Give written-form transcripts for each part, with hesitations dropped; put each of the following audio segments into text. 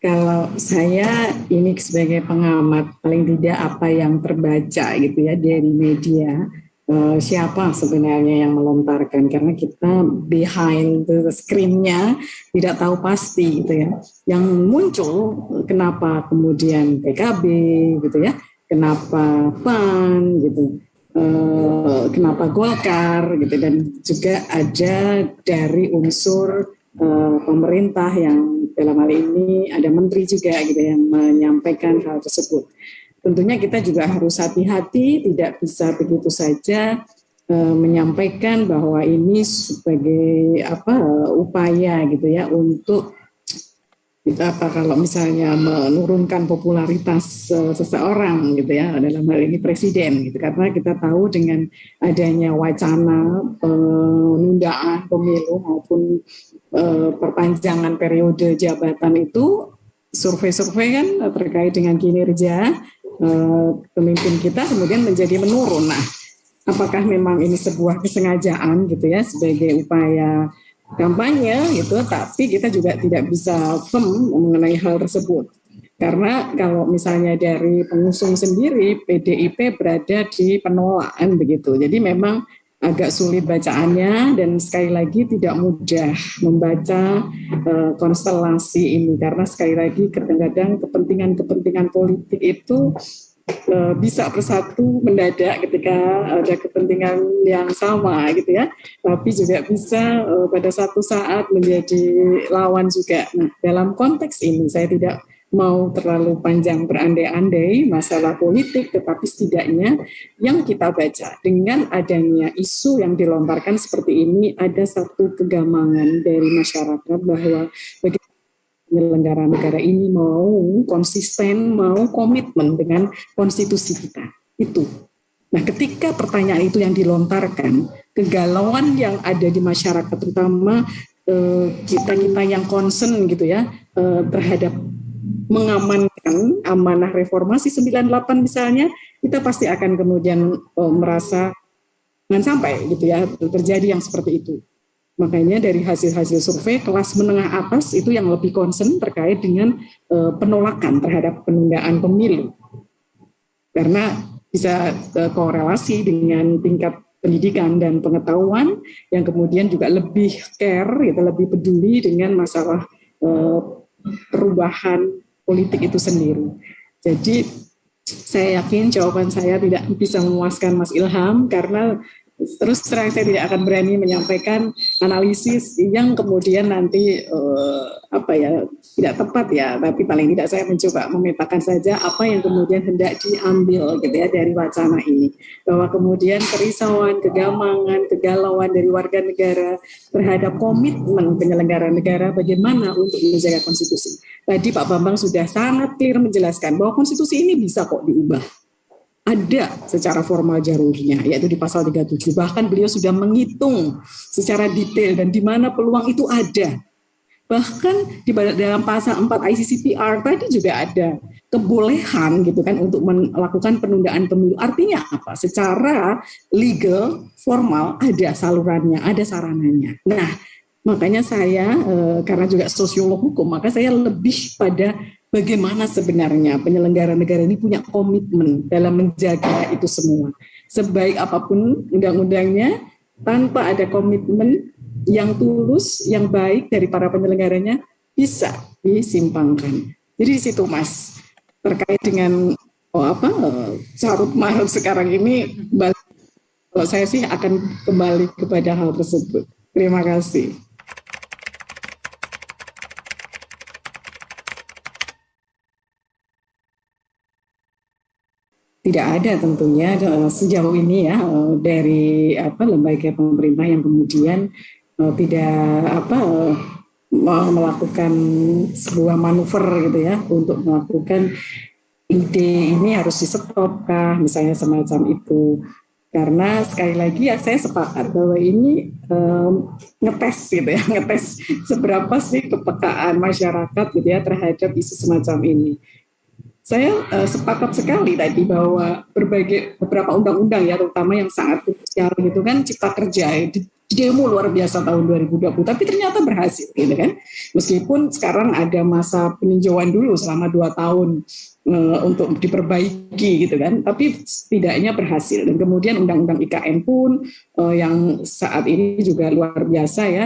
Kalau saya ini sebagai pengamat, paling tidak apa yang terbaca gitu ya dari media, siapa sebenarnya yang melontarkan, karena kita behind the screen-nya tidak tahu pasti gitu ya. Yang muncul kenapa kemudian PKB gitu ya, kenapa PAN gitu, kenapa Golkar gitu, dan juga ada dari unsur pemerintah yang dalam hal ini ada menteri juga gitu yang menyampaikan hal tersebut. Tentunya kita juga harus hati-hati, tidak bisa begitu saja menyampaikan bahwa ini sebagai upaya gitu ya untuk kalau misalnya menurunkan popularitas seseorang gitu ya, dalam hal ini presiden gitu, karena kita tahu dengan adanya wacana penundaan pemilu maupun perpanjangan periode jabatan itu, survei-survei kan terkait dengan kinerja pemimpin kita kemudian menjadi menurun. Nah, apakah memang ini sebuah kesengajaan gitu ya sebagai upaya kampanye gitu, tapi kita juga tidak bisa firm mengenai hal tersebut. Karena kalau misalnya dari pengusung sendiri, PDIP berada di penolakan begitu. Jadi memang agak sulit bacaannya, dan sekali lagi tidak mudah membaca konstelasi ini, karena sekali lagi kadang-kadang kepentingan politik itu bisa bersatu mendadak ketika ada kepentingan yang sama gitu ya, tapi juga bisa pada satu saat menjadi lawan juga. Nah, dalam konteks ini saya tidak mau terlalu panjang berandai-andai masalah politik, tetapi setidaknya yang kita baca dengan adanya isu yang dilontarkan seperti ini, ada satu kegamangan dari masyarakat bahwa bagaimana penyelenggara negara ini mau konsisten, mau komitmen dengan konstitusi kita. Itu. Nah, ketika pertanyaan itu yang dilontarkan, kegalauan yang ada di masyarakat, terutama kita-kita yang concern gitu ya, terhadap mengamankan amanah reformasi 98 misalnya, kita pasti akan kemudian merasa jangan sampai gitu ya terjadi yang seperti itu. Makanya dari hasil-hasil survei kelas menengah atas itu yang lebih concern terkait dengan penolakan terhadap penundaan pemilu. Karena bisa korelasi dengan tingkat pendidikan dan pengetahuan yang kemudian juga lebih care, gitu, lebih peduli dengan masalah perubahan politik itu sendiri. Jadi saya yakin jawaban saya tidak bisa memuaskan Mas Ilham, karena terus terang saya tidak akan berani menyampaikan analisis yang kemudian nanti tidak tepat ya, tapi paling tidak saya mencoba memetakan saja apa yang kemudian hendak diambil gitu ya dari wacana ini, bahwa kemudian kerisauan, kegamangan, kegalauan dari warga negara terhadap komitmen penyelenggara negara bagaimana untuk menjaga konstitusi. Tadi Pak Bambang sudah sangat clear menjelaskan bahwa konstitusi ini bisa kok diubah. Ada secara formal jalurnya, yaitu di pasal 37. Bahkan beliau sudah menghitung secara detail dan di mana peluang itu ada. Bahkan di dalam pasal 4 ICCPR tadi juga ada kebolehan gitu kan untuk melakukan penundaan pemilu. Artinya apa? Secara legal, formal ada salurannya, ada sarananya. Nah, makanya saya karena juga sosiolog hukum, maka saya lebih pada bagaimana sebenarnya penyelenggara negara ini punya komitmen dalam menjaga itu semua. Sebaik apapun undang-undangnya, tanpa ada komitmen yang tulus, yang baik dari para penyelenggaranya, bisa disimpangkan. Jadi di situ Mas, terkait dengan carut marut sekarang ini, kalau saya sih akan kembali kepada hal tersebut. Terima kasih. Tidak ada tentunya sejauh ini ya dari lembaga pemerintah yang kemudian tidak melakukan sebuah manuver gitu ya untuk melakukan ide ini harus di-stop kah misalnya semacam itu. Karena sekali lagi ya saya sepakat bahwa ini ngetes gitu ya, ngetes seberapa sih kepekaan masyarakat gitu ya terhadap isu semacam ini. saya sepakat sekali tadi bahwa beberapa undang-undang ya, terutama yang sangat krusial gitu kan, Cipta Kerja itu demo luar biasa tahun 2020, tapi ternyata berhasil gitu kan. Meskipun sekarang ada masa peninjauan dulu selama 2 tahun untuk diperbaiki gitu kan, tapi setidaknya berhasil. Dan kemudian Undang-Undang IKN pun yang saat ini juga luar biasa ya,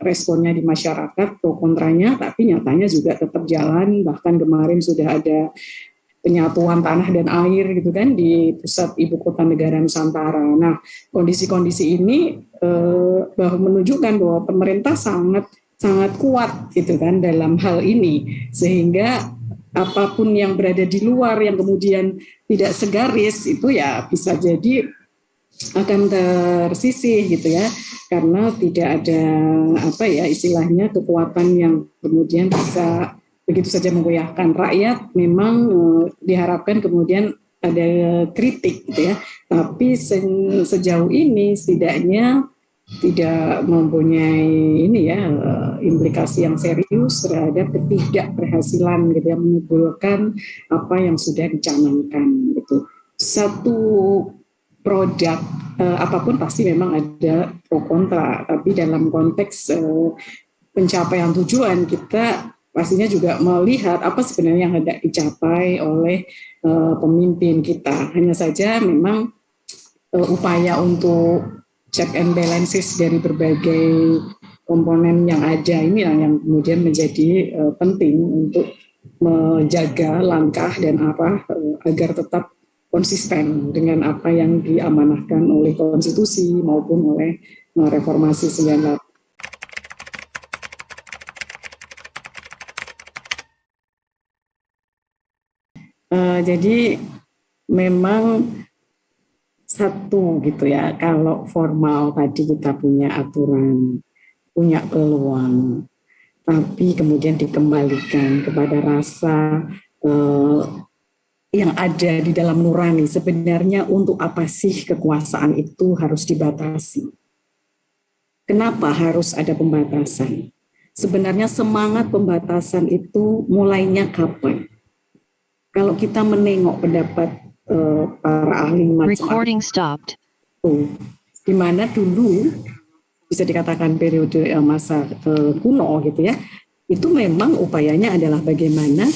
responnya di masyarakat pro kontranya, tapi nyatanya juga tetap jalan. Bahkan kemarin sudah ada penyatuan tanah dan air gitu kan di pusat ibu kota negara Nusantara. Nah, kondisi-kondisi ini menunjukkan bahwa pemerintah sangat sangat kuat gitu kan dalam hal ini, sehingga apapun yang berada di luar yang kemudian tidak segaris itu ya bisa jadi akan tersisih gitu ya, karena tidak ada apa ya istilahnya kekuatan yang kemudian bisa begitu saja menggoyahkan rakyat. Memang diharapkan kemudian ada kritik gitu ya, tapi sejauh ini setidaknya tidak mempunyai ini ya implikasi yang serius terhadap ketidakberhasilan gitu ya menimbulkan apa yang sudah dicanangkan gitu. Satu produk apapun pasti memang ada pro kontra, tapi dalam konteks pencapaian tujuan kita pastinya juga melihat apa sebenarnya yang hendak dicapai oleh pemimpin kita. Hanya saja memang upaya untuk check and balances dari berbagai komponen yang ada ini yang kemudian menjadi penting untuk menjaga langkah dan arah agar tetap konsisten dengan apa yang diamanahkan oleh konstitusi maupun oleh reformasi 98. Jadi memang satu gitu ya, kalau formal tadi kita punya aturan, punya peluang, tapi kemudian dikembalikan kepada rasa yang ada di dalam nurani. Sebenarnya untuk apa sih kekuasaan itu harus dibatasi? Kenapa harus ada pembatasan? Sebenarnya semangat pembatasan itu mulainya kapan? Kalau kita menengok pendapat para ahli Recording stopped. Di mana dulu bisa dikatakan periode masa kuno gitu ya, itu memang upayanya adalah bagaimana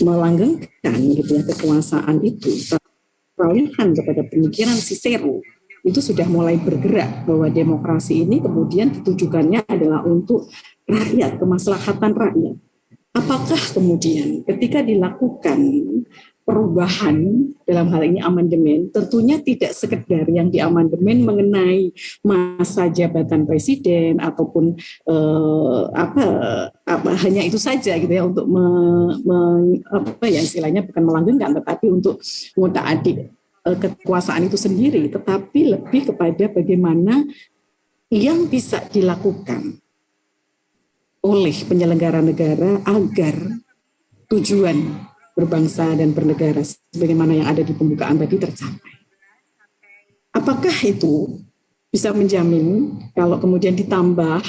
melanggengkan gitu ya kekuasaan itu. Peralihan kepada pemikiran Cicero itu sudah mulai bergerak bahwa demokrasi ini kemudian ditujukannya adalah untuk rakyat, kemaslahatan rakyat. Apakah kemudian ketika dilakukan perubahan dalam hal ini amandemen, tentunya tidak sekedar yang diamandemen mengenai masa jabatan presiden ataupun hanya itu saja gitu ya untuk istilahnya bukan melanggengkan tetapi untuk mengutak-atik kekuasaan itu sendiri, tetapi lebih kepada bagaimana yang bisa dilakukan oleh penyelenggara negara agar tujuan berbangsa dan bernegara sebagaimana yang ada di pembukaan tadi tercapai. Apakah itu bisa menjamin kalau kemudian ditambah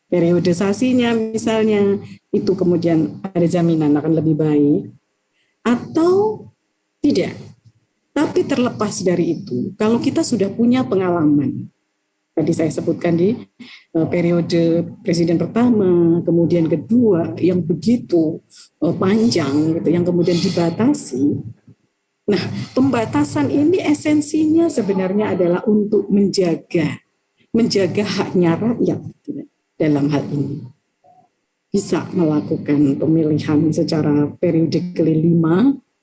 periodisasinya misalnya, itu kemudian ada jaminan akan lebih baik atau tidak? Tapi terlepas dari itu, kalau kita sudah punya pengalaman, tadi saya sebutkan di periode presiden pertama, kemudian kedua yang begitu panjang gitu, yang kemudian dibatasi. Nah, pembatasan ini esensinya sebenarnya adalah untuk menjaga haknya rakyat gitu, dalam hal ini. Bisa melakukan pemilihan secara periode ke-5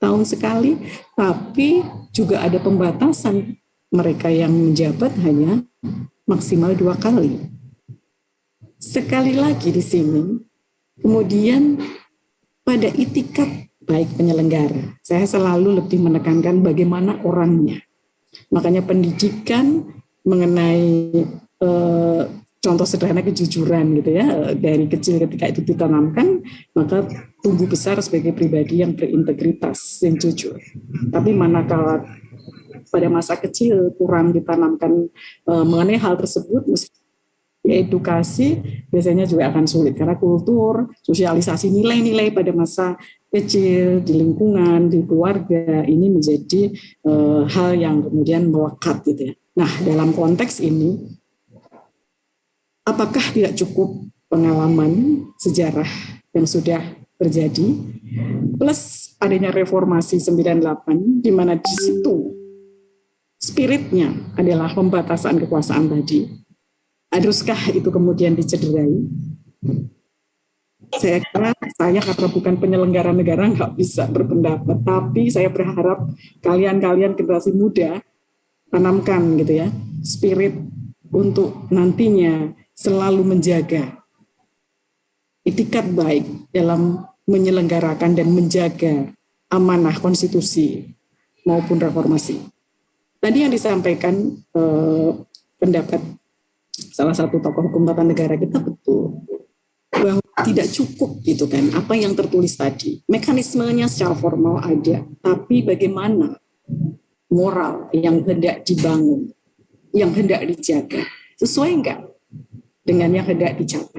tahun sekali, tapi juga ada pembatasan mereka yang menjabat hanya maksimal 2 kali. Sekali lagi di sini, kemudian pada itikat baik penyelenggara, saya selalu lebih menekankan bagaimana orangnya. Makanya pendidikan mengenai contoh sederhana kejujuran gitu ya, dari kecil ketika itu ditanamkan, maka tumbuh besar sebagai pribadi yang berintegritas, yang jujur. Tapi manakala pada masa kecil kurang ditanamkan mengenai hal tersebut, edukasi biasanya juga akan sulit karena kultur, sosialisasi nilai-nilai pada masa kecil, di lingkungan, di keluarga, ini menjadi hal yang kemudian melekat gitu ya. Nah, dalam konteks ini, apakah tidak cukup pengalaman sejarah yang sudah terjadi, plus adanya reformasi 98, di mana di situ spiritnya adalah pembatasan kekuasaan tadi. Haruskah itu kemudian dicederai? Saya kira saya karena bukan penyelenggara negara nggak bisa berpendapat, tapi saya berharap kalian generasi muda tanamkan gitu ya spirit untuk nantinya selalu menjaga itikat baik dalam menyelenggarakan dan menjaga amanah konstitusi maupun reformasi. Tadi yang disampaikan pendapat salah satu tokoh hukum tata negara kita betul, bahwa tidak cukup gitu kan apa yang tertulis tadi. Mekanismenya secara formal ada, tapi bagaimana moral yang hendak dibangun, yang hendak dijaga, sesuai enggak dengan yang hendak dicapai.